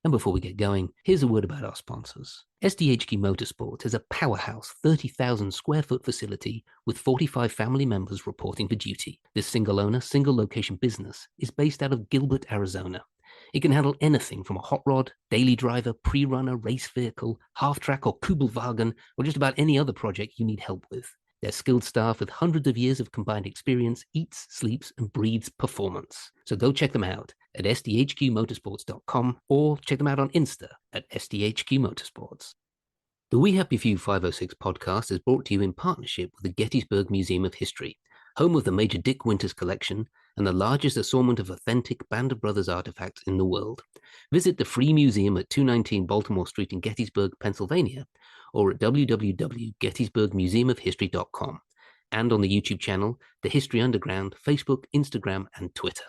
And before we get going, here's a word about our sponsors. SDHQ Motorsports is a powerhouse 30,000 square foot facility with 45 family members reporting for duty. This single owner, single location business is based out of Gilbert, Arizona. It can handle anything from a hot rod, daily driver, pre-runner, race vehicle, half-track or Kugelwagen, or just about any other project you need help with. Their skilled staff with hundreds of years of combined experience eats, sleeps, and breathes performance. So go check them out at sdhqmotorsports.com or check them out on Insta at sdhqmotorsports. The We Happy Few 506 podcast is brought to you in partnership with the Gettysburg Museum of History, home of the Major Dick Winters collection and the largest assortment of authentic Band of Brothers artifacts in the world. Visit the free museum at 219 Baltimore Street in Gettysburg, Pennsylvania, or at www.gettysburgmuseumofhistory.com, and on the YouTube channel, The History Underground, Facebook, Instagram, and Twitter.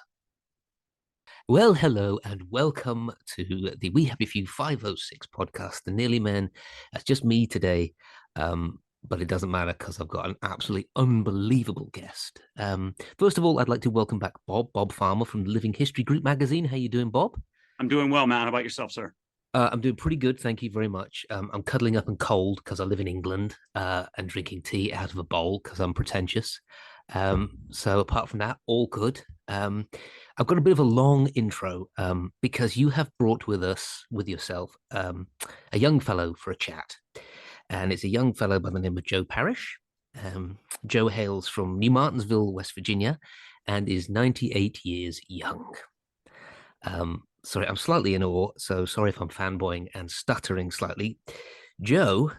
Well, hello, and welcome to the We Happy Few 506 podcast, The Nearly Men. That's just me today, but it doesn't matter because I've got an absolutely unbelievable guest. First of all, I'd like to welcome back Bob Farmer from the Living History Group magazine. How you doing, Bob? I'm doing well, Matt. How about yourself, sir? I'm doing pretty good, thank you very much. I'm cuddling up and cold because I live in England and drinking tea out of a bowl because I'm pretentious. So apart from that, all good. I've got a bit of a long intro because you have brought with yourself, a young fellow for a chat. And it's a young fellow by the name of Joe Parish. Joe hails from New Martinsville, West Virginia, and is 98 years young. Sorry, I'm slightly in awe, so sorry if I'm fanboying and stuttering slightly. Joe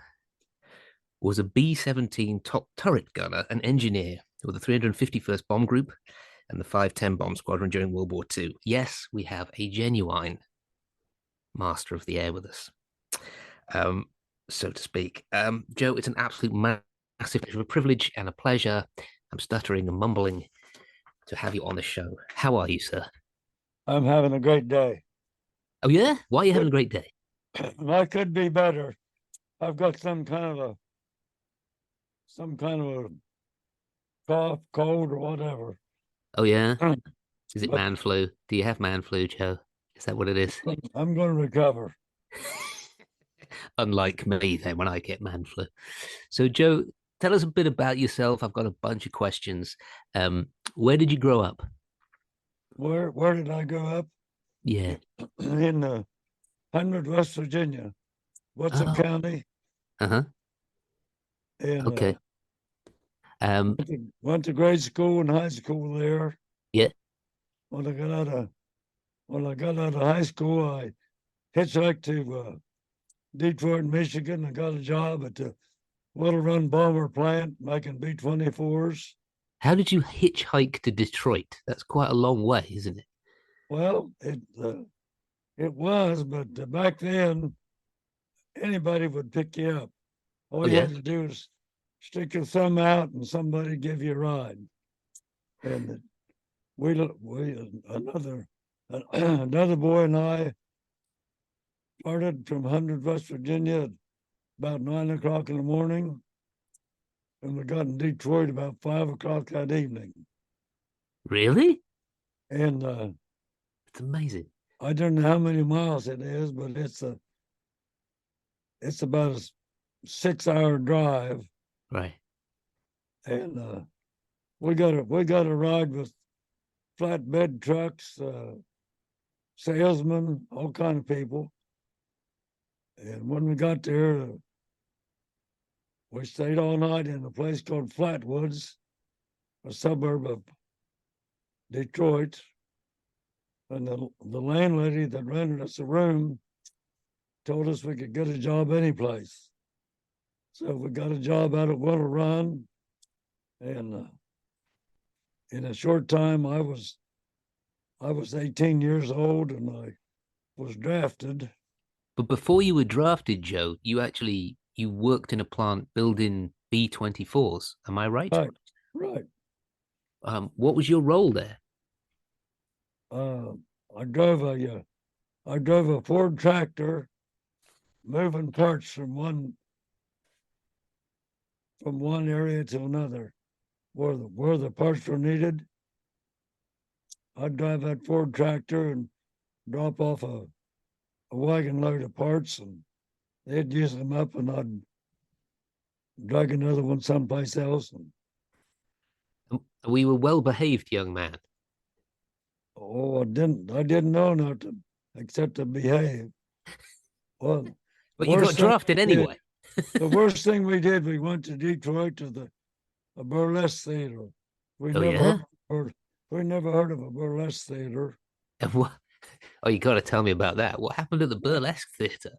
was a B-17 top turret gunner and engineer with the 351st Bomb Group and the 510 Bomb Squadron during World War II. Yes, we have a genuine master of the air with us, so to speak. Joe, it's an absolute massive privilege and a pleasure. I'm stuttering and mumbling to have you on the show. How are you, sir? I'm having a great day. Oh, yeah? Why are you having a great day? I could be better. I've got some kind of a cough, cold, or whatever. Oh, yeah? But Is it man flu? Do you have man flu, Joe? Is that what it is? I'm going to recover. Unlike me, then, when I get man flu. So, Joe, tell us a bit about yourself. I've got a bunch of questions. Where did you grow up? Where did I grow up? Yeah. In 100 West Virginia, Watson County. Uh-huh. And Okay. went to grade school and high school there. Yeah. When I got out of high school, I hitchhiked to Detroit, Michigan. I got a job at the Little Run Bomber plant making B-24s. How did you hitchhike to Detroit? That's quite a long way, isn't it? Well, it was, but back then, anybody would pick you up. All you had to do is stick your thumb out, and somebody give you a ride. And another boy and I started from 100 West Virginia at about 9 o'clock in the morning, and we got in Detroit about 5 o'clock that evening. Really? And it's amazing. I don't know how many miles it is, but it's about a 6-hour drive. Right. And we got a ride with flatbed trucks, salesmen, all kind of people. And when we got there, we stayed all night in a place called Flatwoods, a suburb of Detroit. And the landlady that rented us a room told us we could get a job any place. So we got a job out at Willow Run, and in a short time, I was 18 years old, and I was drafted. But before you were drafted, Joe, you worked in a plant building B-24s. Am I right? Right. What was your role there? I drove a Ford tractor, moving parts from one area to another, where the parts were needed. I'd drive that Ford tractor and drop off a a wagon load of parts, and they'd use them up, and I'd drag another one someplace else. And We were well behaved young man. oh, I didn't know not to except to behave. Well, But you got worst thing drafted we did, anyway. the worst thing we did, we went to Detroit to the a burlesque theater. We Oh never yeah. heard, we never heard of a burlesque theater. And what? Oh, you got to tell me about that. What happened at the burlesque theatre?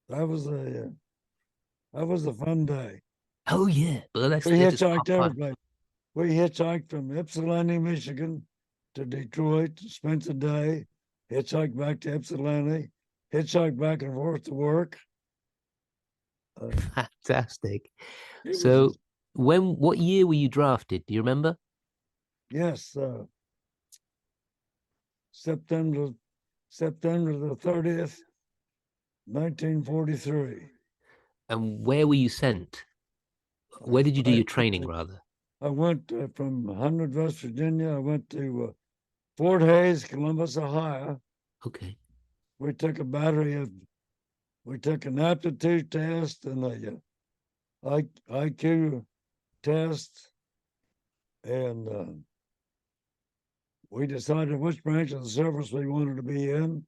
That was a that was a fun day. Oh yeah, burlesque We theatre's not hitchhiked fun. every place. We hitchhiked from Ypsilanti, Michigan to Detroit, spent the day, hitchhiked back to Ypsilanti, hitchhiked back and forth to work. Fantastic. It was, So, what year were you drafted? Do you remember? yes, September September the 30th, 1943. And where were you sent? Where did you do your training, rather? I went from 100 West Virginia. I went to Fort Hays, Columbus, Ohio. Okay. We took a battery of, we took an aptitude test and a IQ test, and we decided which branch of the service we wanted to be in.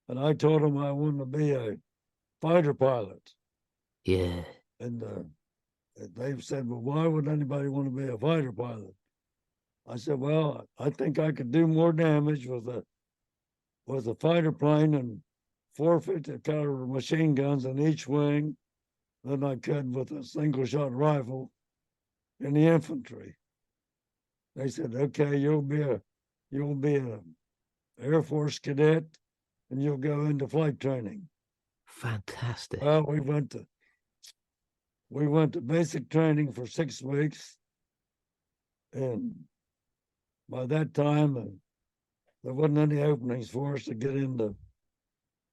And I told them I wanted to be a fighter pilot. Yeah. And they said, well, why would anybody want to be a fighter pilot? I said, well, I think I could do more damage with a fighter plane and 450 caliber machine guns in each wing than I could with a single shot rifle in the infantry. They said, okay, you'll be a Air Force cadet and you'll go into flight training. Fantastic. Well, we went to basic training for 6 weeks, and by that time there wasn't any openings for us to get into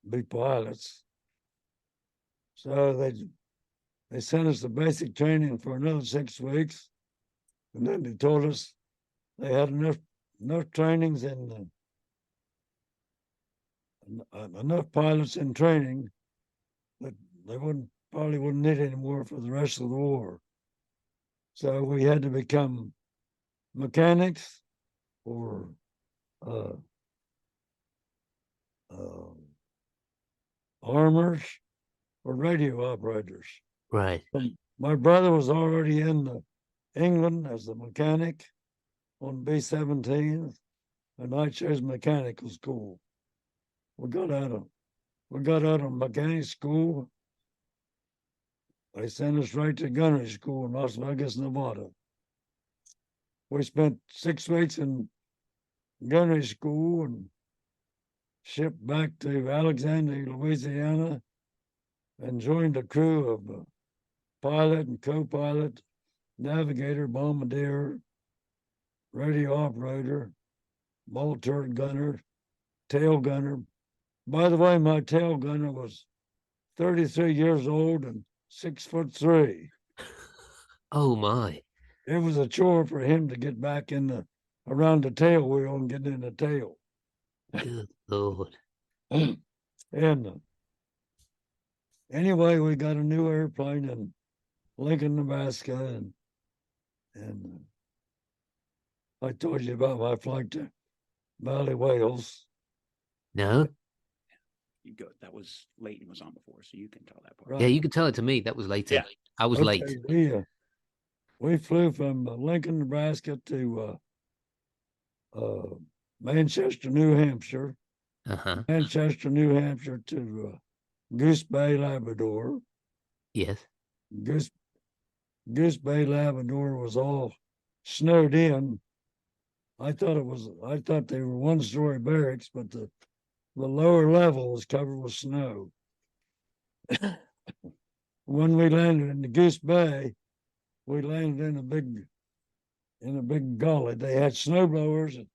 be pilots. So they sent us to basic training for another 6 weeks, and then they told us they had enough trainings and enough pilots in training that they probably wouldn't need any more for the rest of the war. So we had to become mechanics or armors or radio operators. Right. My brother was already in England as a mechanic on B-17, and I chose mechanical school. We got out of mechanic school. They sent us right to gunnery school in Las Vegas, Nevada. We spent 6 weeks in gunnery school and shipped back to Alexandria, Louisiana, and joined a crew of pilot and co-pilot, navigator, bombardier, radio operator, ball turret gunner, tail gunner. By the way, my tail gunner was 33 years old and 6'3". Oh my. It was a chore for him to get back around the tail wheel and get in the tail. Good Lord. And anyway, we got a new airplane in Lincoln, Nebraska, and I told you about my flight to Valley, Wales. No. That was Leighton was on before, so you can tell that part. Right. Yeah, you can tell it to me. That was later. Yeah. I was late. We flew from Lincoln, Nebraska to Manchester, New Hampshire, Uh-huh. Manchester, New Hampshire to Goose Bay, Labrador. Yes. Goose Bay, Labrador was all snowed in. I thought they were one-story barracks, but the lower level was covered with snow. When we landed in the Goose Bay, we landed in a big gully. They had snow blowers that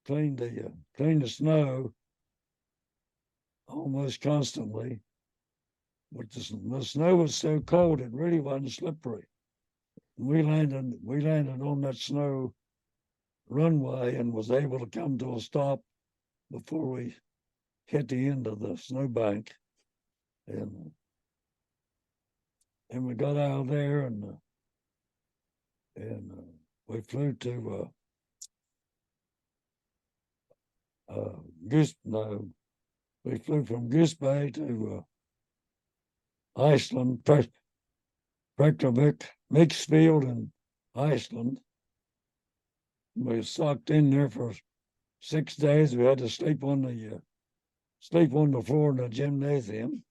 cleaned the snow almost constantly. But the snow was so cold it really wasn't slippery. We landed on that snow runway and was able to come to a stop before we hit the end of the snowbank, and we got out of there, and we flew to Goose. No, we flew from Goose Bay to Iceland, Reykjavik, Mixfield, in Iceland. We socked in there for 6 days. We had to sleep on the floor in the gymnasium.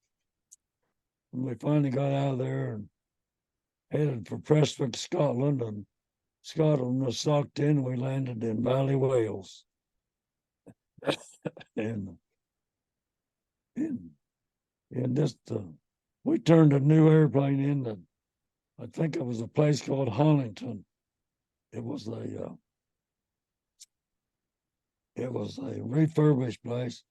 And we finally got out of there and headed for Prestwick, Scotland. And Scotland was socked in. We landed in Valley, Wales. and just we turned a new airplane in that I think it was a place called Honington. It was a refurbished place.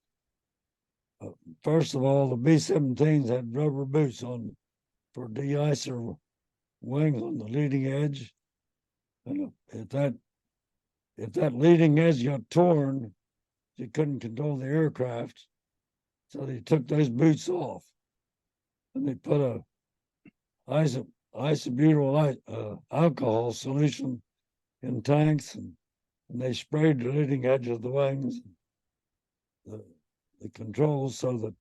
First of all, the B-17s had rubber boots on for de-icer wings on the leading edge, and if that leading edge got torn, you couldn't control the aircraft. So they took those boots off, and they put a isobutyl alcohol solution in tanks, and they sprayed the leading edge of the wings, the controls, so that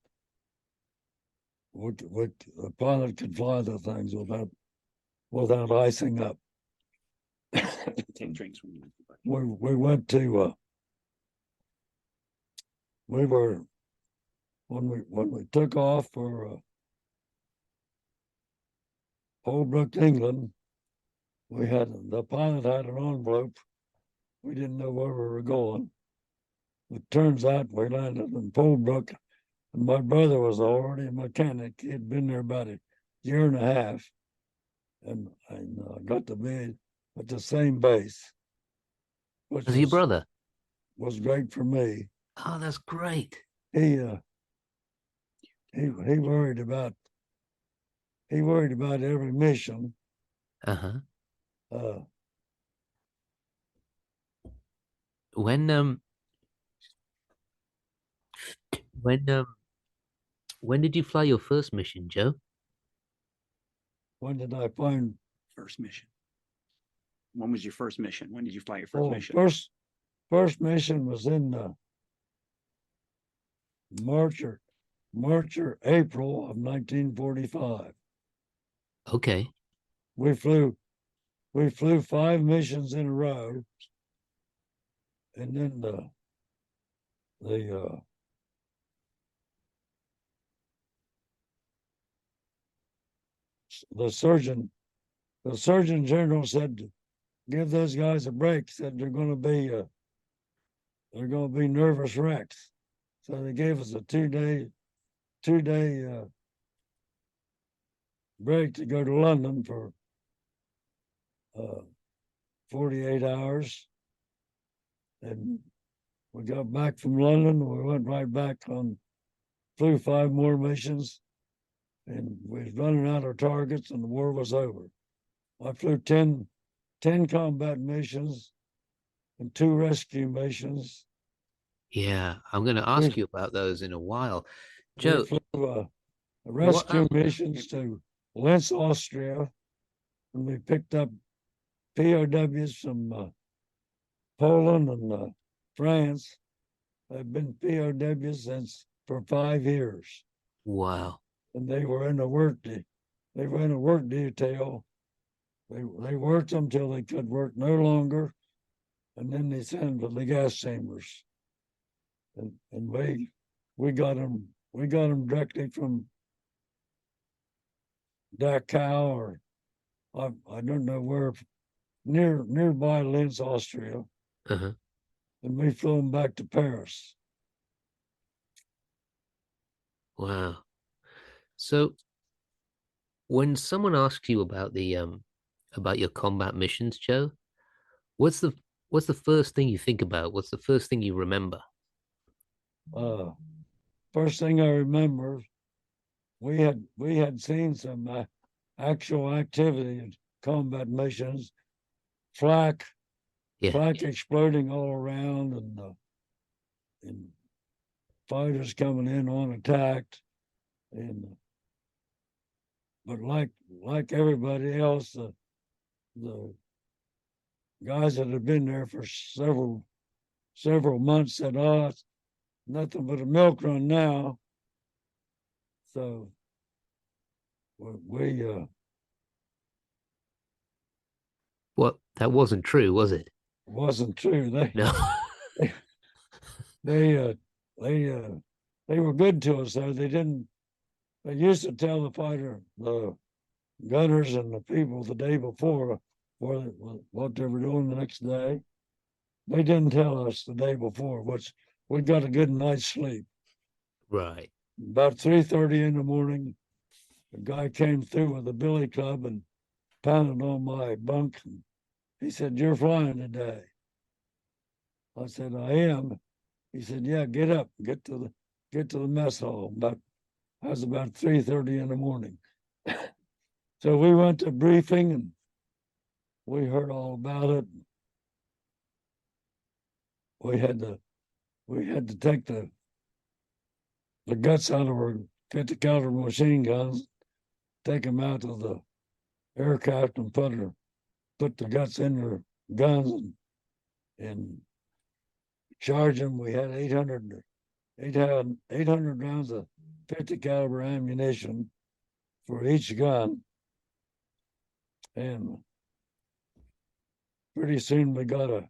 the pilot could fly the things without icing up. Take drinks when you. We went to we were when we took off for Polebrook, England. The pilot had an envelope. We didn't know where we were going. It turns out we landed in Polebrook, and my brother was already a mechanic. He had been there about a year and a half, and got to be at the same base, which Was your brother? was great for me. Oh, that's great. He worried about every mission. Uh-huh. Uh, When when when did you fly your first mission, Joe? when did I find? First mission. When was your first mission? When did you fly your first mission? First mission was in March or April of 1945. Okay. We flew 5 missions in a row, and then the surgeon general said, give those guys a break. Said they're going to be nervous wrecks. So they gave us a 2-day break to go to London for 48 hours. And we got back from London. We went right back flew 5 more missions, and we was running out of targets, and the war was over. I flew 10 combat missions and 2 rescue missions. Yeah, I'm going to ask you about those in a while. Joe, we flew rescue missions to Linz, Austria, and we picked up POWs from Poland and France. They've been POWs for 5 years. wow. And they were in a work detail. They worked them till they could work no longer, and then they sent them to the gas chambers. And we got them directly from Dachau, or I don't know where, nearby Linz, Austria. Uh-huh. And we flew them back to Paris. Wow. So when someone asks you about your combat missions, Joe, what's the first thing you think about? What's the first thing you remember? First thing I remember, we had seen some actual activity in combat missions, flak Yeah. exploding all around, and fighters coming in unattacked, and but like everybody else, the guys that had been there for several months said, "Oh, it's nothing but a milk run now." So we What? That wasn't true, was it? wasn't true. No. They uh, they uh, they were good to us though. They didn't. They used to tell the gunners and the people the day before what they were doing the next day. They didn't tell us the day before, which we got a good night's sleep. Right. About 3:30 in the morning, a guy came through with a billy club and pounded on my bunk. And he said, "You're flying today." I said, "I am." He said, "Yeah, get up, get to the mess hall." That was about 3:30 in the morning. So we went to briefing and we heard all about it. We had to take the guts out of our 50 caliber machine guns, take them out of the aircraft and put the guts in their guns and charge them. We had 800 rounds of 50 caliber ammunition for each gun. And pretty soon we got a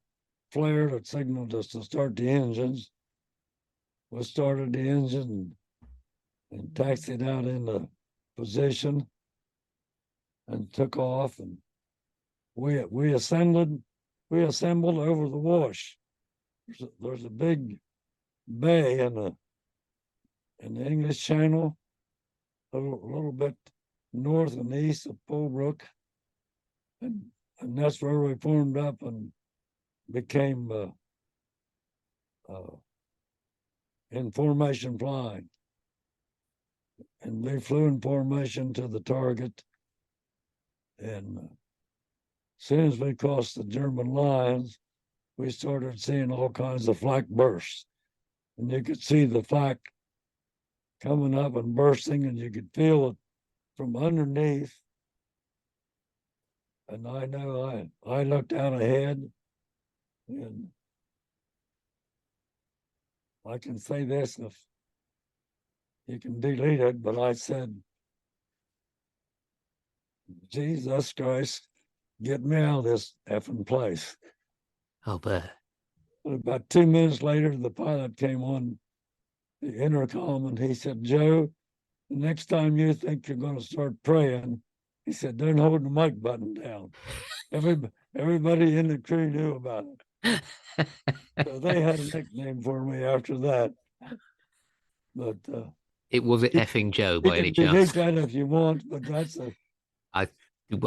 flare that signaled us to start the engines. We started the engine and taxied out into position and took off. And we assembled over the wash. There's a big bay in the English Channel, a little bit north and east of Polebrook, and that's where we formed up and became in formation flying. And we flew in formation to the target. And as soon as we crossed the German lines, we started seeing all kinds of flak bursts. And you could see the flak coming up and bursting, and you could feel it from underneath. And I know I looked out ahead, and I can say this if you can delete it, but I said, "Jesus Christ, get me out of this effing place." I'll bet. And about 2 minutes later, the pilot came on the intercom and he said, "Joe, the next time you think you're going to start praying," he said, "don't hold the mic button down." Everybody in the crew knew about it. So they had a nickname for me after that. But It was it you, effing Joe you by any can delete chance? that if you want, but that's I I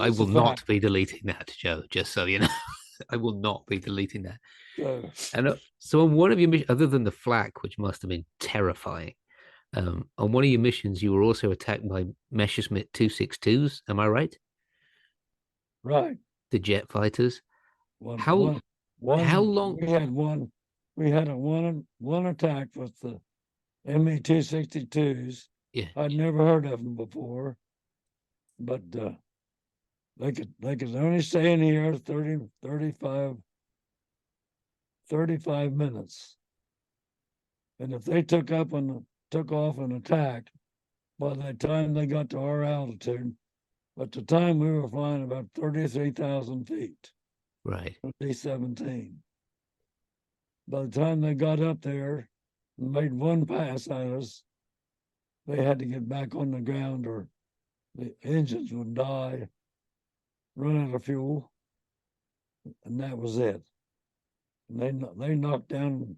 a will not fact. be deleting that, Joe, just so you know. I will not be deleting that. So, And so on one of your missions, other than the flak, which must have been terrifying, on one of your missions, you were also attacked by Messerschmitt 262s. Am I right? right. The jet fighters. One, How one, one. how long? We had one. We had a one attack with the ME 262s. Yeah, I'd never heard of them before, but they could only stay in here 35 minutes. And if they took off and attacked, by the time they got to our altitude, at the time we were flying about 33,000 feet, right. D-17. By the time they got up there and made one pass at us, they had to get back on the ground or the engines would die, run out of fuel, and that was it. And they knocked down,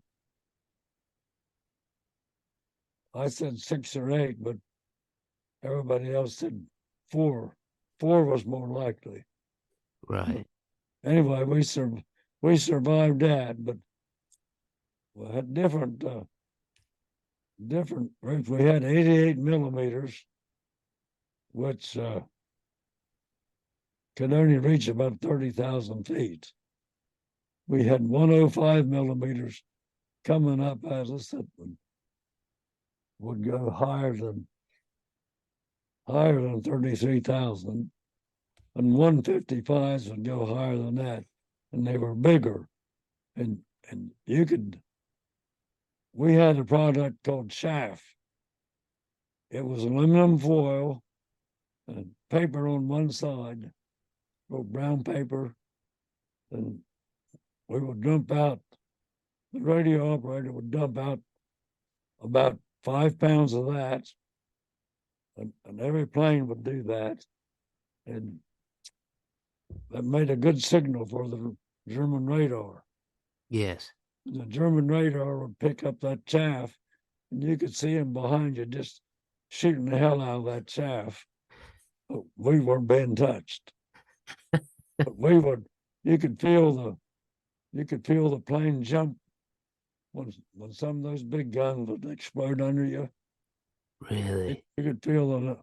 I said 6 or 8, but everybody else said 4. 4 was more likely. Right. Anyway, we survived that, but we had different routes. We had 88 millimeters, which could only reach about 30,000 feet. We had 105 millimeters coming up at us that would would go higher than 33,000, and 155s would go higher than that, and they were bigger. And we had a product called chaff. It was aluminum foil and paper on one side, or brown paper, and we would dump out, the radio operator would dump out about 5 pounds of that, and every plane would do that. And that made a good signal for the German radar. Yes. The German radar would pick up that chaff, and you could see him behind you just shooting the hell out of that chaff. But we weren't being touched. But you could feel the plane jump when some of those big guns would explode under you. Really? You could feel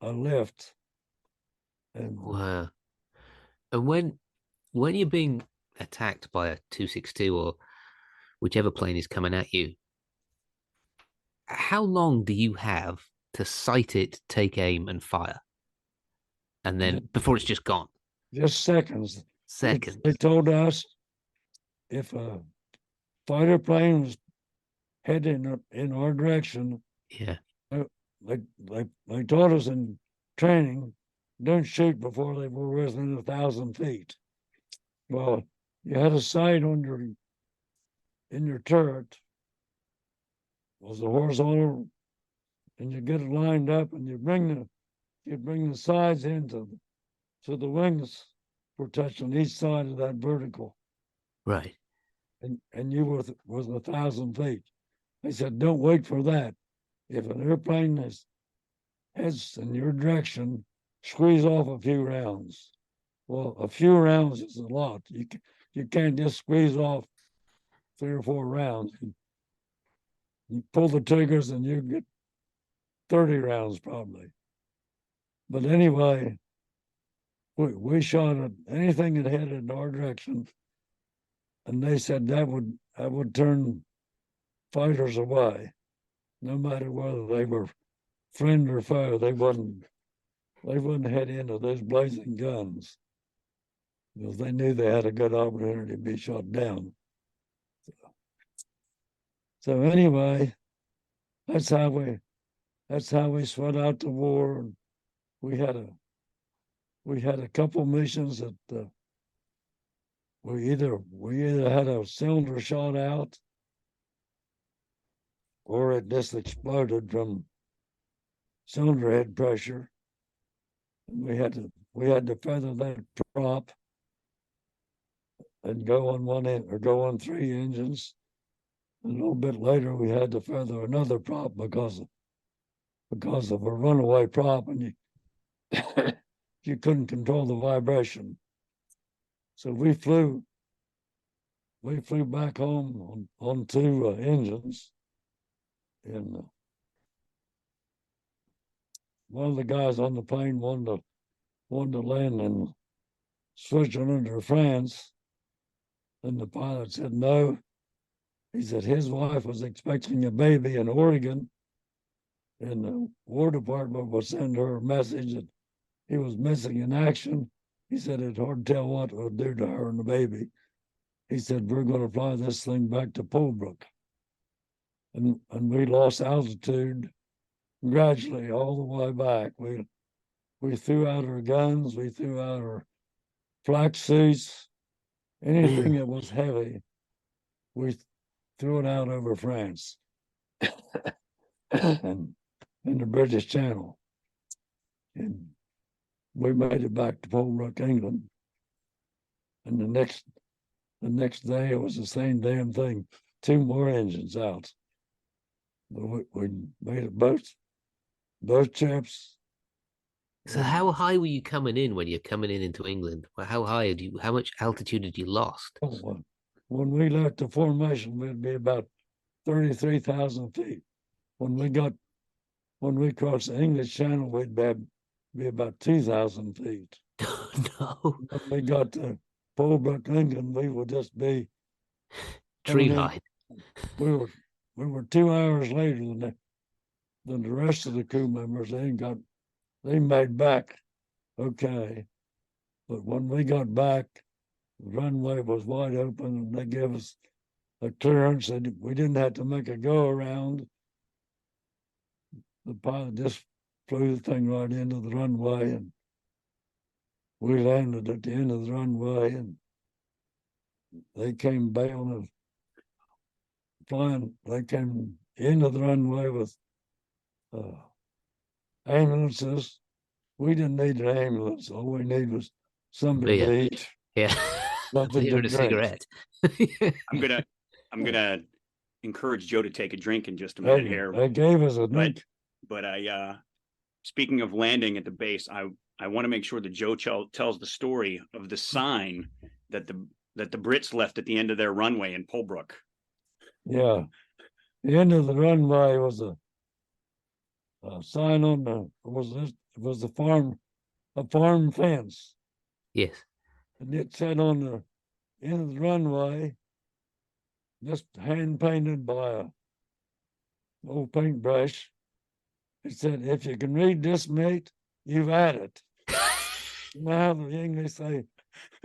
a lift. And Wow. And when you're being attacked by a 262 or whichever plane is coming at you, how long do you have to sight it, take aim, and fire? And then before it's just gone? just seconds. Seconds. They told us if a fighter plane was heading in our direction, Yeah. they taught us in training, don't shoot before they were within 1,000 feet. Well, you had a sight in your turret, was a horizontal, and you get it lined up, and you bring the sides into so the wings were touching each side of that vertical, Right. and you was 1,000 feet. They said, don't wait for that. If an airplane heads in your direction, squeeze off a few rounds. Well, a few rounds is a lot. You can't just squeeze off 3 or 4 rounds. You pull the triggers and you get 30 rounds probably. But anyway, we shot at anything that headed in our direction, and they said that would turn fighters away, no matter whether they were friend or foe. They wouldn't head into those blazing guns because they knew they had a good opportunity to be shot down. So anyway, that's how we sweat out the war. We had a couple missions that we either had a cylinder shot out or it just exploded from cylinder head pressure. We had to feather that prop and go on one end or go on 3 engines. And a little bit later, we had to feather another prop because of a runaway prop, and you couldn't control the vibration. So we flew back home on 2 engines, and one of the guys on the plane wanted to land in Switzerland or France, and the pilot said no. He said his wife was expecting a baby in Oregon, and the War Department would send her a message that he was missing in action. He said it's hard to tell what it would do to her and the baby. He said, we're going to fly this thing back to Polebrook. And we lost altitude gradually all the way back. We threw out our guns, we threw out our flak suits, anything that was heavy, we threw it out over France and in the British Channel. And we made it back to Polebrook, England. And the next day it was the same damn thing. 2 more engines out. But we made it both trips. So how high were you coming in when you're coming in into England? Well, how much altitude had you lost? When we left the formation, we'd be about 33,000 feet. When we crossed the English Channel, we'd be about 2,000 feet. No. When we got to Polebrook, England, we would just be Tree line. We we were 2 hours later than the rest of the crew members. They made back okay. But when we got back, the runway was wide open and they gave us a clearance that we didn't have to make a go around. The pilot just flew the thing right into the runway, and we landed at the end of the runway, and they came bailing flying. They came into the runway with ambulances. We didn't need an ambulance. All we needed was something Beer. to eat, Yeah. something Beer to and a drink. cigarette. I'm gonna encourage Joe to take a drink in just a minute here. They gave us a drink. But speaking of landing at the base, I want to make sure that Joe tells the story of the sign that the Brits left at the end of their runway in Polebrook. Yeah, the end of the runway was a sign on it was a farm fence, Yes. and it said on the end of the runway, just hand painted by a old paintbrush. It said, "If you can read this, mate, you've had it." You know how the English say,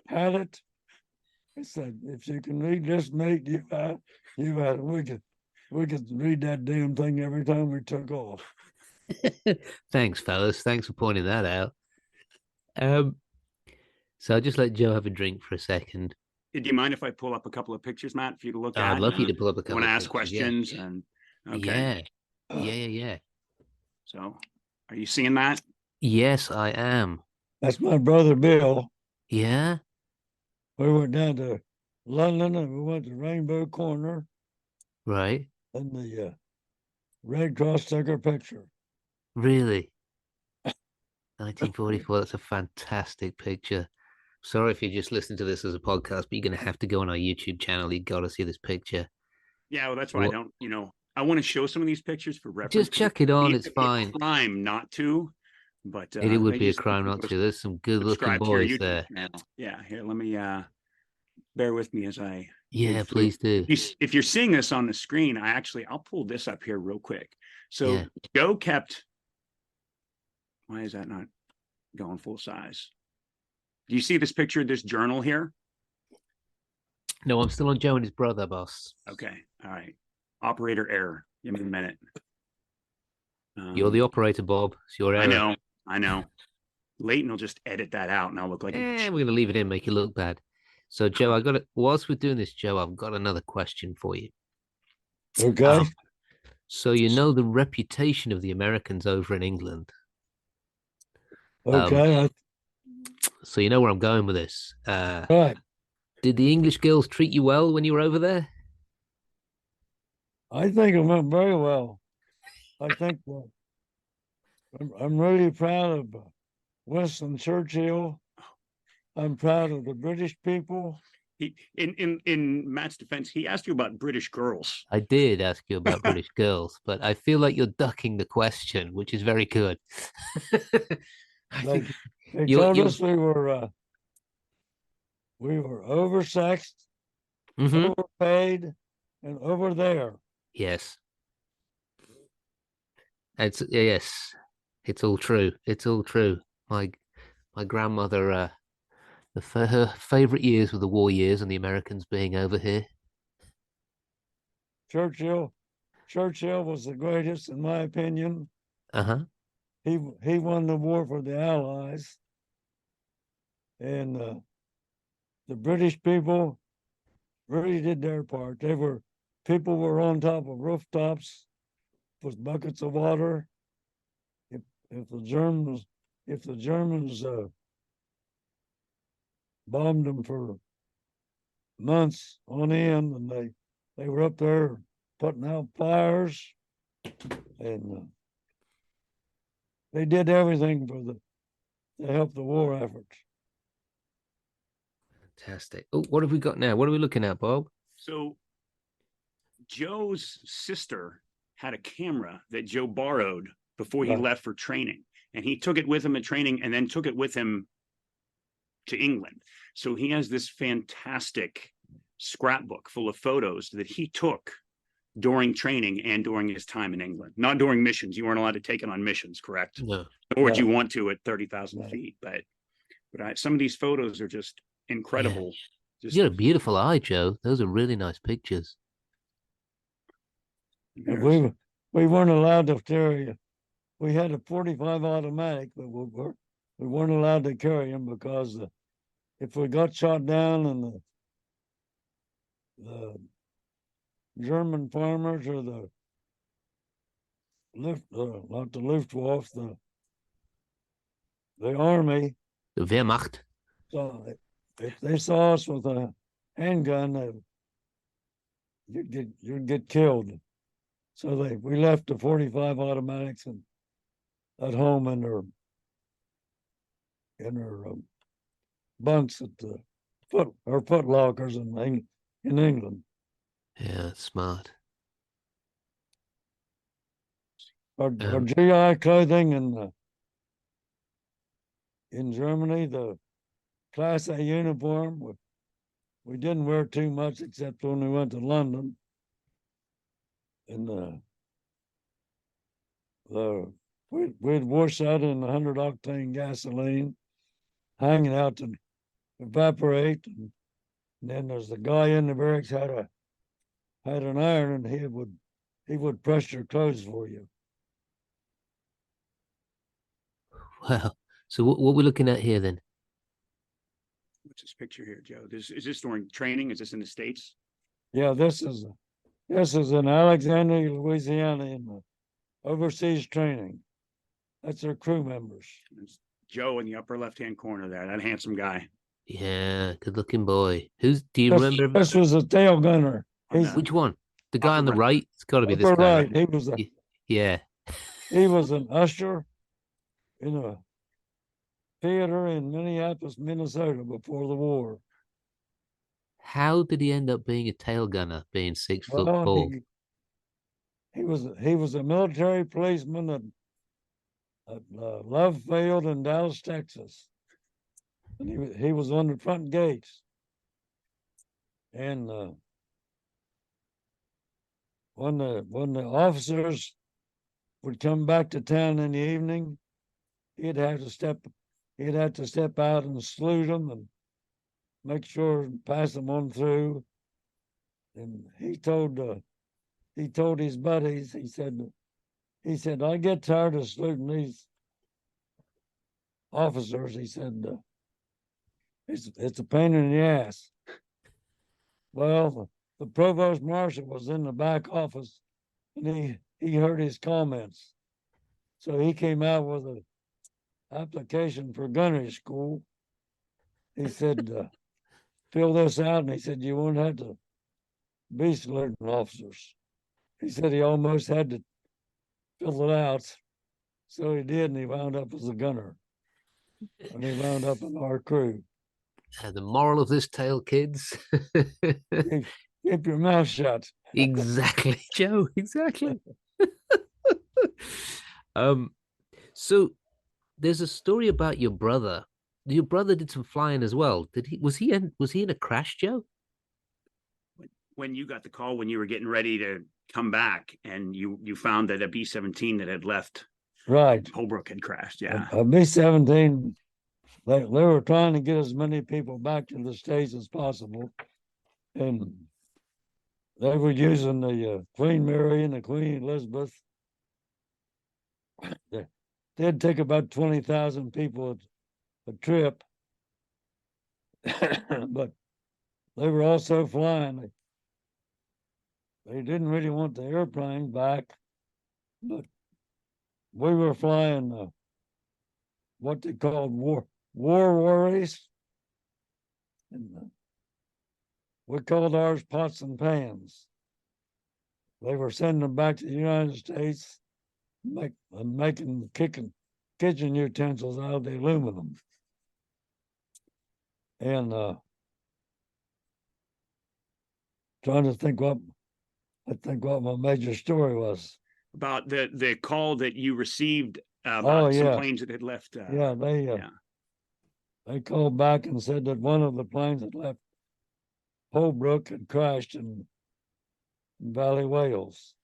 "had it"? It said, "If you can read this, mate, you've had it." We could read that damn thing every time we took off. Thanks, fellas. Thanks for pointing that out. So I'll just let Joe have a drink for a second. Do you mind if I pull up a couple of pictures, Matt, for you to look at? I'd love you to pull up a couple want to of ask pictures, questions and okay. Yeah. So, are you seeing that? Yes, I am. That's my brother Bill. Yeah. We went down to London and we went to Rainbow Corner, Right. and the Red Cross took our picture. Really? 1944. That's a fantastic picture. Sorry if you just listen to this as a podcast, but you're going to have to go on our YouTube channel. You got to see this picture. Yeah, well, that's why I don't. I want to show some of these pictures for reference. Just chuck it on. It's fine. A crime not to, but it would be a crime not to. There's some good-looking boys there. Channel. Yeah, here, let me bear with me as I. Yeah, please do. If you're seeing this on the screen, I'll pull this up here real quick. So Joe kept. Why is that not going full size? Do you see this picture of this journal here? No, I'm still on Joe and his brother, boss. Okay. All right. Operator error. Give me a minute. You're the operator, Bob. It's your error. I know. Leighton will just edit that out and I'll look like we're going to leave it in, make it look bad. So, Joe, whilst we're doing this, Joe, I've got another question for you. Okay. So you know the reputation of the Americans over in England. Okay. So you know where I'm going with this. Right. Did the English girls treat you well when you were over there? I think it went very well. I think I'm really proud of Winston Churchill. I'm proud of the British people. In Matt's defense, he asked you about British girls. I did ask you about British girls, but I feel like you're ducking the question, which is very good. They told us we were oversexed, overpaid, and over there. Yes. It's all true. It's all true. My grandmother, her favorite years were the war years and the Americans being over here. Churchill was the greatest, in my opinion. He won the war for the Allies, and the British people really did their part. People were on top of rooftops with buckets of water. If the Germans bombed them for months on end, and they were up there putting out fires, and they did everything to help the war effort. Fantastic. Oh, what have we got now? What are we looking at, Bob? So Joe's sister had a camera that Joe borrowed before he left for training, and he took it with him at training and then took it with him to England. So he has this fantastic scrapbook full of photos that he took during training and during his time in England. Not during missions. You weren't allowed to take it on missions, correct? No. Or would Yeah. you want to at 30,000 No. feet? But some of these photos are just incredible. Just You got a beautiful eye, Joe. Those are really nice pictures. We weren't allowed to carry. We had a 45 automatic, but we weren't allowed to carry them because if we got shot down and the German farmers or the not the Luftwaffe, the army, The Wehrmacht. so if they saw us with a handgun, you'd get killed. So we left the 45 automatics at home in their bunks at the foot lockers in England. Yeah, smart. Our GI clothing in Germany, the Class A uniform, we didn't wear too much except when we went to London. And we'd wash that in 100 octane gasoline, hanging out to evaporate. And then there's the guy in the barracks had an iron, and he would press your clothes for you. Well, so what we're looking at here then? What's this picture here, Joe? Is this during training? Is this in the States? Yeah, this is in Alexandria, Louisiana, in the overseas training. That's their crew members. There's Joe in the upper left-hand corner there, that handsome guy. Yeah, good-looking boy. Do you remember? This was a tail gunner. Which one? The guy on the Upper right? It's got to be this upper guy. right. Yeah. He was an usher in a theater in Minneapolis, Minnesota before the war. How did he end up being a tail gunner, being 6 foot Well, tall? he was a military policeman at Love Field in Dallas, Texas, and he was on the front gates. And when the officers would come back to town in the evening, he'd have to step out and salute them and make sure pass them on through. And he told his buddies, he said, I get tired of saluting these officers. He said, it's a pain in the ass. Well, the provost marshal was in the back office, and he heard his comments. So he came out with an application for gunnery school. He said, fill this out, and he said, you won't have to be saluting officers. He said he almost had to fill it out. So he did, and he wound up as a gunner. And he wound up in our crew. The moral of this tale, kids. Keep your mouth shut. Exactly, Joe. Exactly. So there's a story about your brother. Your brother did some flying as well. Was he in a crash, Joe? When you got the call when you were getting ready to come back, and you found that a B-17 that had left Polebrook had crashed. Yeah. A B-17, they were trying to get as many people back to the States as possible. And they were using the Queen Mary and the Queen Elizabeth. They'd take about 20,000 people a trip. But they were also flying. They didn't really want the airplane back, but we were flying what they called war worries. And we called ours pots and pans. They were sending them back to the United States and making kitchen utensils out of the aluminum. And trying to think what my major story was. About the call that you received about some planes that had left. They called back and said that one of the planes that left Polebrook had crashed, and in Valley, Wales.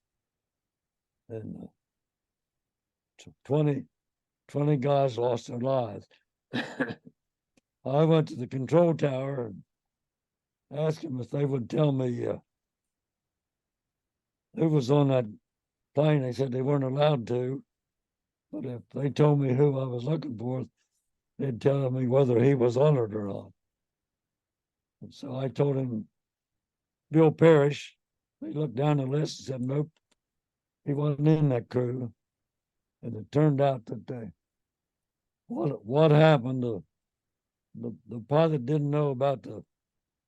And 20 guys lost their lives. I went to the control tower and asked them if they would tell me who was on that plane. They said they weren't allowed to, but if they told me who I was looking for, they'd tell me whether he was on it or not. And so I told him Bill Parish. He looked down the list and said, nope, he wasn't in that crew. And it turned out that what happened, the pilot didn't know about the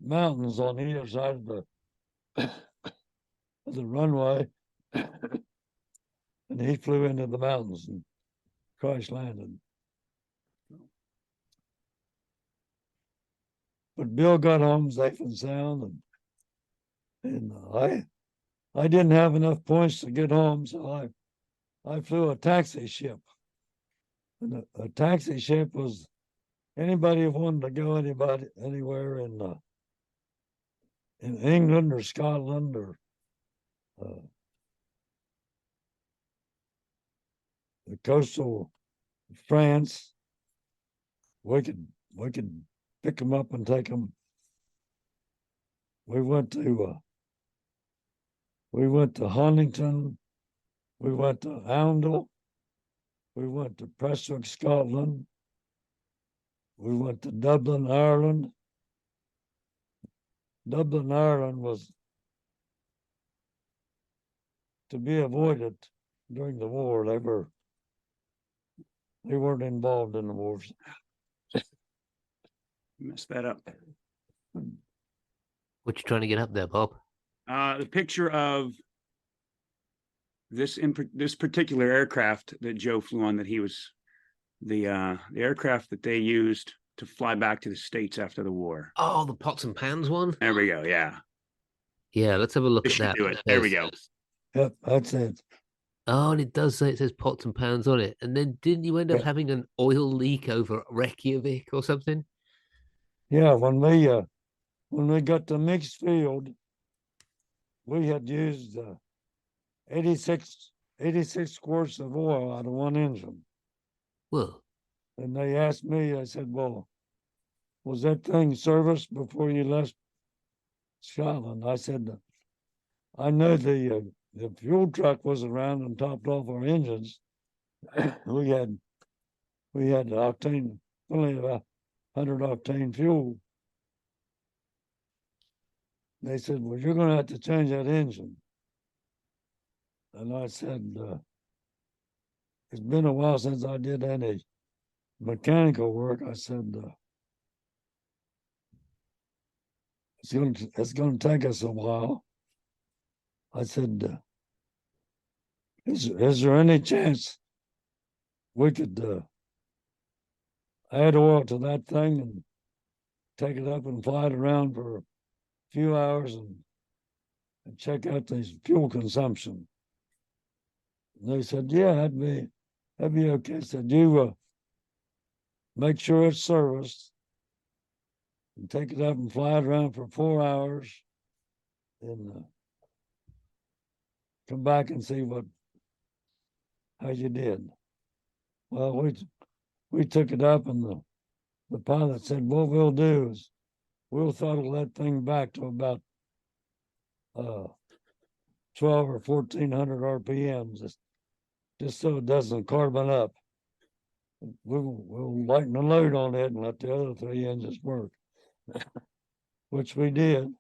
mountains on either side of the runway. And he flew into the mountains and crash landed. But Bill got home safe and sound, and I didn't have enough points to get home, so I flew a taxi ship. And a taxi ship was anybody who wanted to go anywhere in England or Scotland or the coastal France. We could pick them up and take them. We went to Huntington. We went to Oundle. We went to Prestwick, Scotland. We went to Dublin, Ireland. Dublin, Ireland was to be avoided during the war. They weren't involved in the wars. Messed that up. What you trying to get up there, Bob? The picture of this particular aircraft that Joe flew on, that he was the aircraft that they used to fly back to the States after the war. Oh, the pots and pans one? There we go. Yeah. Yeah, let's have a look This at should that. do it. There we go. Yep, that's it. Oh, and it does say, it says pots and pans on it. And then didn't you end up having an oil leak over Reykjavik or something? Yeah, when we got to mixed field, we had used 86 quarts of oil out of one engine. Well, And they asked me, I said, well, was that thing serviced before you left Scotland? I said, I know the fuel truck was around and topped off our engines. we had octane, only about 100 octane fuel. They said, well, you're going to have to change that engine. And I said, it's been a while since I did any mechanical work. I said, it's going to take us a while. I said, is there any chance we could add oil to that thing and take it up and fly it around for a few hours and check out the fuel consumption? And they said, yeah, that'd be okay. I said, you make sure it's serviced and take it up and fly it around for 4 hours and come back and see how you did. Well, we took it up, and the pilot said, what we'll do is we'll throttle that thing back to about 12 or 1400 RPMs, just so it doesn't carbon up. We'll lighten the load on it and let the other 3 engines work, which we did.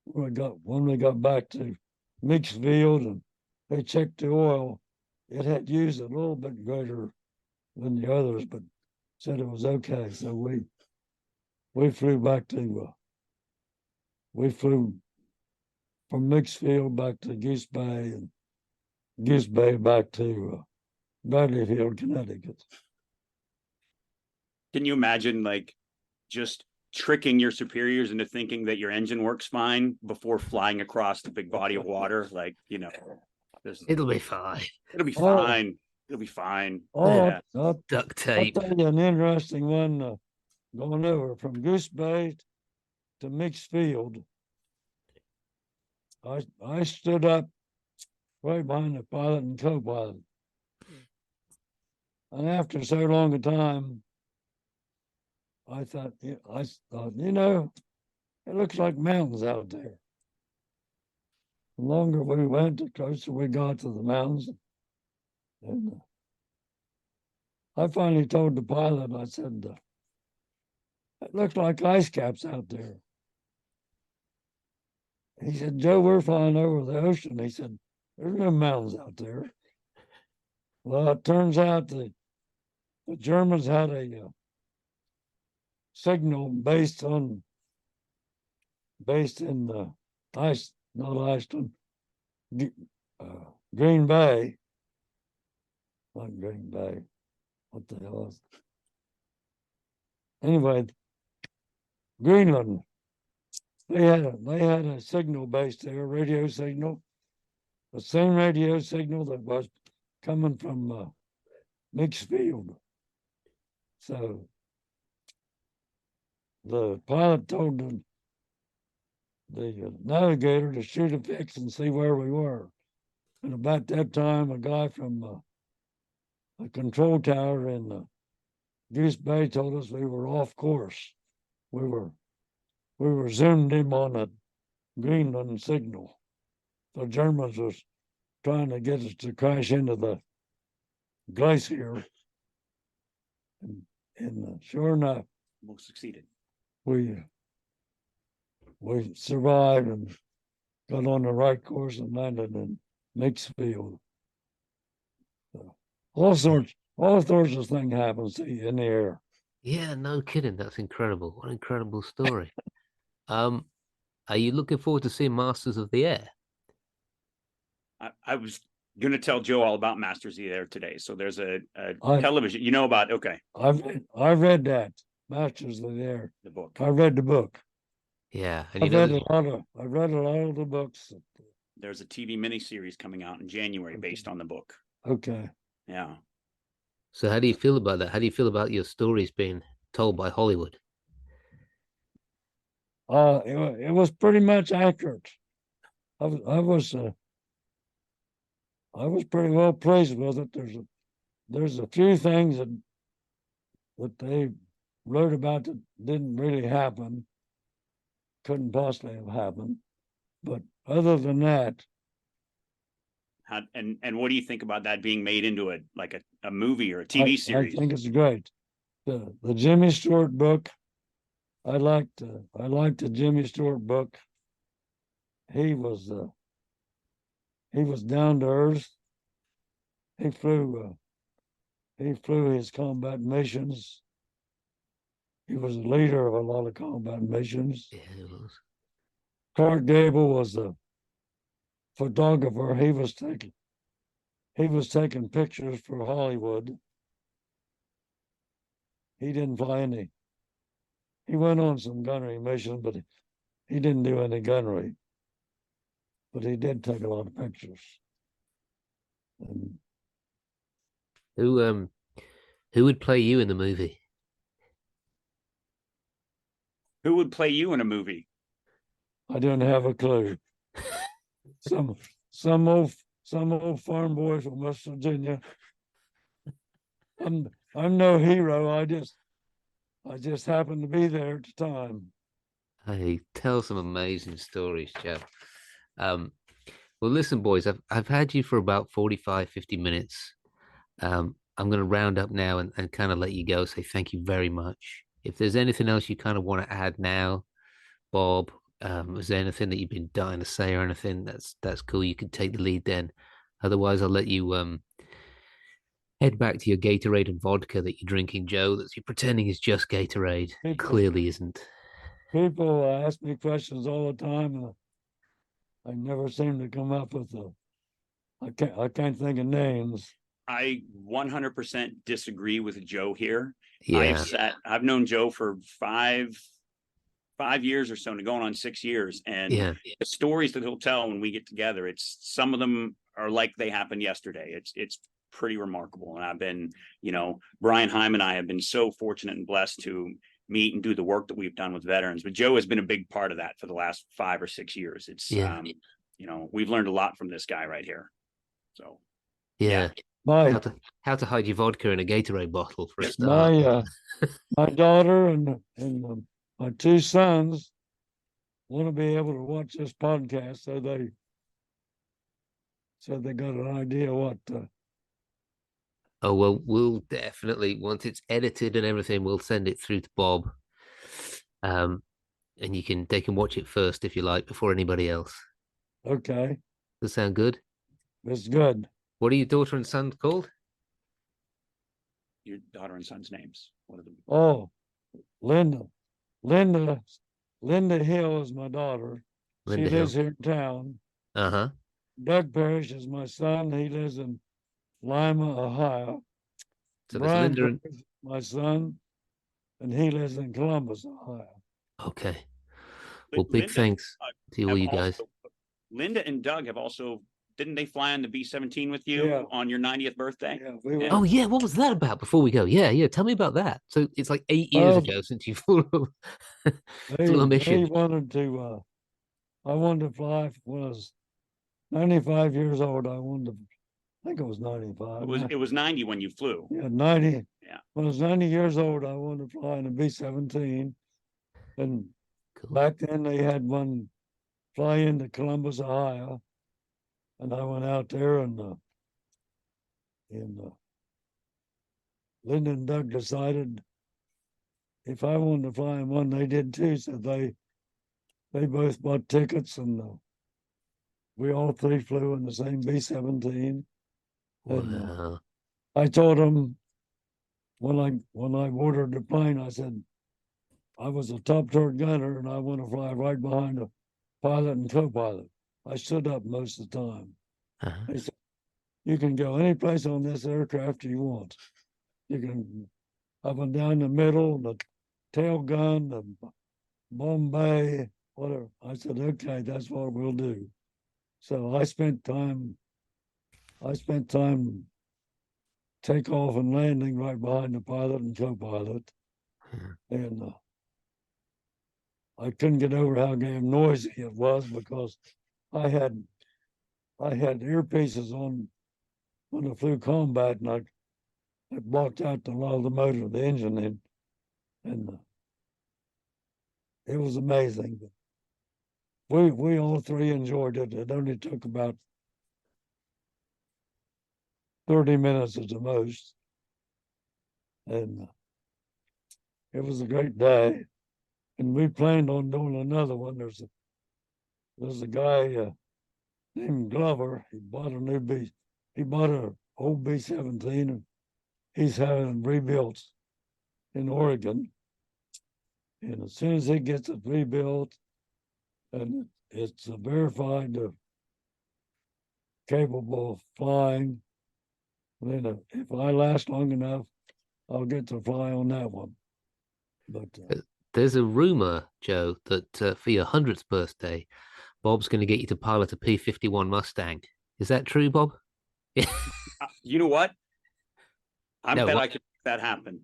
When we got back to mixed field and they checked the oil, it had used a little bit greater than the others, but said it was okay. So we flew back to we flew from mixed field back to Goose Bay, and Goose Bay back to Bradleyfield, Connecticut. Can you imagine, like, just tricking your superiors into thinking that your engine works fine before flying across the big body of water? Like, it'll be fine. It'll be fine. It'll be fine. Oh, yeah. Duct tape. I'll tell you an interesting one going over from Goose Bay to mixed field. I stood up right behind the pilot and co-pilot. And after so long a time, I thought, it looks like mountains out there. The longer we went, the closer we got to the mountains. And I finally told the pilot, I said, it looks like ice caps out there. He said, Joe, we're flying over the ocean. He said, there's no mountains out there. Well, it turns out the Germans had a signal based in ice, not Iceland, Green Bay, not Green Bay. What the hell is it? Anyway, Greenland. They had a signal based there, radio signal, the same radio signal that was coming from Mixed Field. So the pilot told the navigator to shoot a fix and see where we were. And about that time, a guy from a control tower in Goose Bay told us we were off course. We were zoomed in on a Greenland signal. The Germans was trying to get us to crash into the glacier. And sure enough, Most succeeded. We survived and got on the right course and landed in Mixfield. So all sorts of things happens to you in the air. Yeah, no kidding. That's incredible. What an incredible story. Um, are you looking forward to seeing Masters of the Air? I was going to tell Joe all about Masters of the Air today. So there's a I- television, okay, I read that Masters of the Air. the book. I read the book. Yeah, and I read a lot of the books. There's a TV miniseries coming out in January based on the book. Okay. Yeah. so how do you feel about that? How do you feel about your stories being told by Hollywood? It was pretty much accurate. I was pretty well pleased with it. There's a few things that they wrote about that didn't really happen, couldn't possibly have happened. But other than that, And what do you think about that being made into a movie or a TV series? I think it's great. The Jimmy Stewart book, I liked the Jimmy Stewart book. He was down to earth. He flew his combat missions. He was the leader of a lot of combat missions. Yeah, it was. Clark Gable was the photographer. He was taking pictures for Hollywood. He didn't fly any. He went on some gunnery missions, but he didn't do any gunnery. But he did take a lot of pictures. And Who would play you in the movie? Who would play you in a movie? I didn't have a clue. Some old farm boy from West Virginia. I'm no hero. I just happened to be there at the time. Hey, tell some amazing stories, Joe. Well, listen, boys, I've had you for about 45, 50 minutes. I'm going to round up now and kind of let you go. Say thank you very much. If there's anything else you kind of want to add now, Bob, is there anything that you've been dying to say or anything? That's cool. You can take the lead then. Otherwise, I'll let you head back to your Gatorade and vodka that you're drinking, Joe. That you're pretending is just Gatorade. Clearly isn't. People ask me questions all the time. I never seem to come up with I can't think of names. I 100% disagree with Joe here. Yeah. I've known Joe for five years or so, and going on 6 years. And the stories that he'll tell when we get together, some of them are like they happened yesterday. It's pretty remarkable. And I've been, Brian Heim and I have been so fortunate and blessed to meet and do the work that we've done with veterans. But Joe has been a big part of that for the last 5 or 6 years. we've learned a lot from this guy right here. So Yeah. My How to hide your vodka in a Gatorade bottle for a start. my daughter and my two sons want to be able to watch this podcast, so they got an idea what. Oh well, we'll definitely once it's edited and everything, we'll send it through to Bob. And they can watch it first if you like before anybody else. Okay, Does that sound good? that's good. What are your daughter and son called? Your daughter and son's names. What are them? Oh, Linda, Linda, Linda Hill is my daughter. Linda She lives Hill. here in town. Uh-huh. Doug Parish is my son. He lives in Lima, Ohio. So there's Brian Linda and Parish is my son, and he lives in Columbus, Ohio. okay. Well, big Linda, thanks to all you guys. Linda and Doug have also, didn't they fly on the B-17 with you Yeah. on your 90th birthday? Yeah, we went. Oh yeah, what was that about before we go? Yeah. Tell me about that. So it's like 8 years ago since you flew flew a They mission. wanted to. I wanted to fly when I was 95 years old. I think it was 95. It was 90 when you flew. Yeah, 90. Yeah. When I was 90 years old, I wanted to fly in a B-17. And Cool. back then they had one fly into Columbus, Ohio. And I went out there and Linda and Doug decided if I wanted to fly in one, they did too. So they both bought tickets, and we all three flew in the same B-17. And Wow. I told them when I ordered the plane, I said I was a top turret gunner and I want to fly right behind the pilot and co-pilot. I stood up most of the time. Uh-huh. They said, you can go any place on this aircraft you want. You can up and down the middle, the tail gun, the bomb bay, whatever. I said, okay, that's what we'll do. So I spent time takeoff and landing right behind the pilot and co-pilot. And I couldn't get over how damn noisy it was because I had earpieces on when I flew combat, and it blocked out a lot of the motor of the engine, and it was amazing. We all three enjoyed it. It only took about 30 minutes at the most, and it was a great day. And we planned on doing another one. There's a guy named Glover. He bought an old B-17, and he's having it rebuilt in Oregon. And as soon as he gets it rebuilt and it's verified capable of flying, then if I last long enough, I'll get to fly on that one. But there's a rumor, Joe, that for your 100th birthday, Bob's going to get you to pilot a P-51 Mustang. Is that true, Bob? You know what? I bet what? I could make that happen.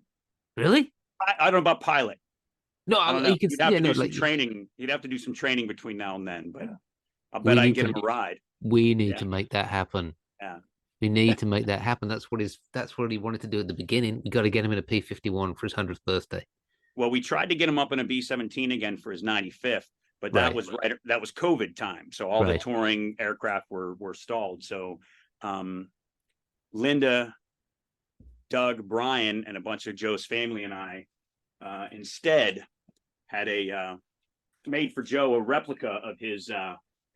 Really? I don't know about pilot. No, I don't know. You'd have to do some training. You'd have to do some training between now and then, but I We bet I need can get to- him a ride. We need to make that happen. Yeah. We need to make that happen. That's what he wanted to do at the beginning. We got to get him in a P-51 for his 100th birthday. Well, we tried to get him up in a B-17 again for his 95th, but that was COVID time. So all the touring aircraft were stalled. So Linda, Doug, Brian, and a bunch of Joe's family and I instead had made for Joe a replica of his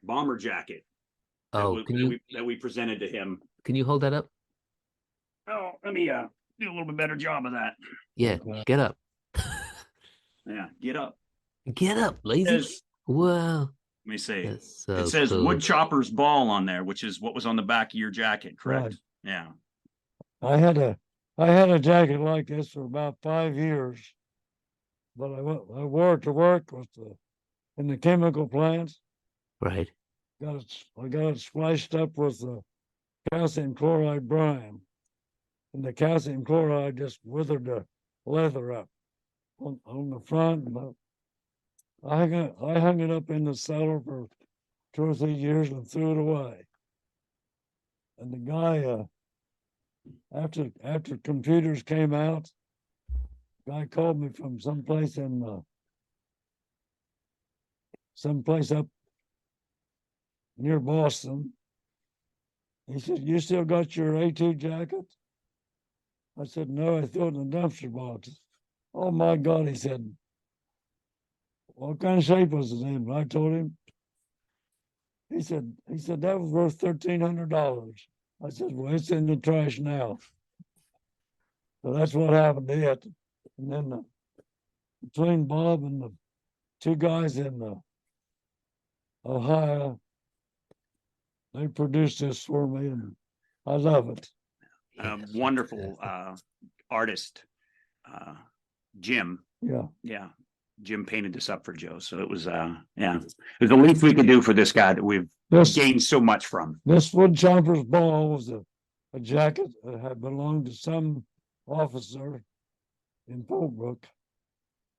bomber jacket. That we presented to him. Can you hold that up? Oh, let me do a little bit better job of that. Yeah, get up. Yeah, get up. Get up, lazy. Wow. Let me see. So it says cool. Woodchopper's Ball on there, which is what was on the back of your jacket, correct? Right. Yeah. I had a jacket like this for about 5 years, but I wore it to work in the chemical plants. Right. I got it spliced up with calcium chloride brine, and the calcium chloride just withered the leather up on the front. I hung it up in the cellar for 2 or 3 years and threw it away. And the guy, after computers came out, the guy called me from someplace up near Boston. He said, "You still got your A2 jacket?" I said, "No, I threw it in the dumpster box." "Oh my God," he said, "what kind of shape was it in?" I told him. He said, "That was worth $1,300. I said, "Well, it's in the trash now." So that's what happened to it. And then between Bob and the two guys in Ohio, they produced this for me, and I love it. Wonderful artist, Jim. Yeah. Jim painted this up for Joe, so it was it was the least we could do for this guy that we've gained so much from. This woodchopper's ball was a jacket that had belonged to some officer in Polebrook,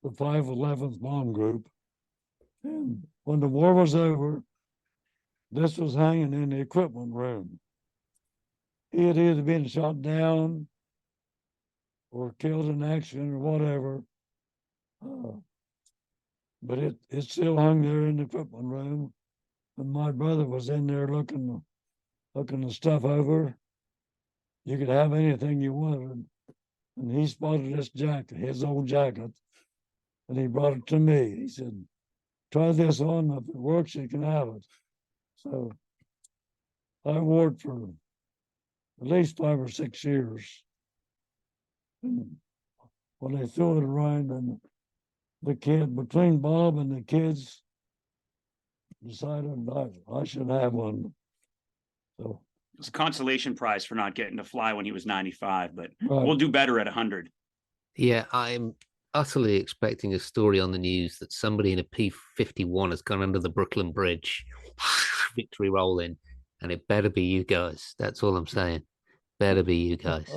the 511th Bomb Group. And when the war was over, this was hanging in the equipment room. He had either been shot down or killed in action or whatever. But it still hung there in the equipment room. And my brother was in there looking the stuff over. You could have anything you wanted. And he spotted this jacket, his old jacket, and he brought it to me. He said, "Try this on. If it works, you can have it." So I wore it for at least 5 or 6 years. And when they threw it around, and the kid, between Bob and the kids, decided I should have one. So it was a consolation prize for not getting to fly when he was 95, but right. We'll do better at 100. Yeah, I'm utterly expecting a story on the news that somebody in a P-51 has gone under the Brooklyn Bridge, victory rolling, and it better be you guys. That's all I'm saying. Better be you guys.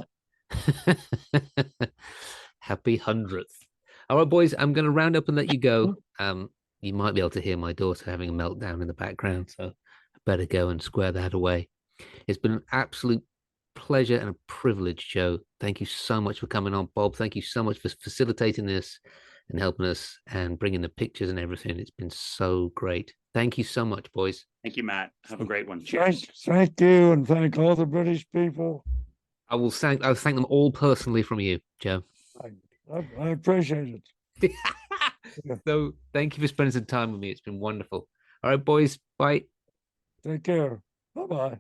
Happy 100th. All right, boys, I'm going to round up and let you go. You might be able to hear my daughter having a meltdown in the background, so I better go and square that away. It's been an absolute pleasure and a privilege, Joe. Thank you so much for coming on, Bob. Thank you so much for facilitating this and helping us and bringing the pictures and everything. It's been so great. Thank you so much, boys. Thank you, Matt. Have a great one. Cheers. Thank you, and thank all the British people. I'll thank them all personally from you, Joe. I appreciate it. So thank you for spending some time with me. It's been wonderful. All right, boys. Bye. Take care. Bye-bye.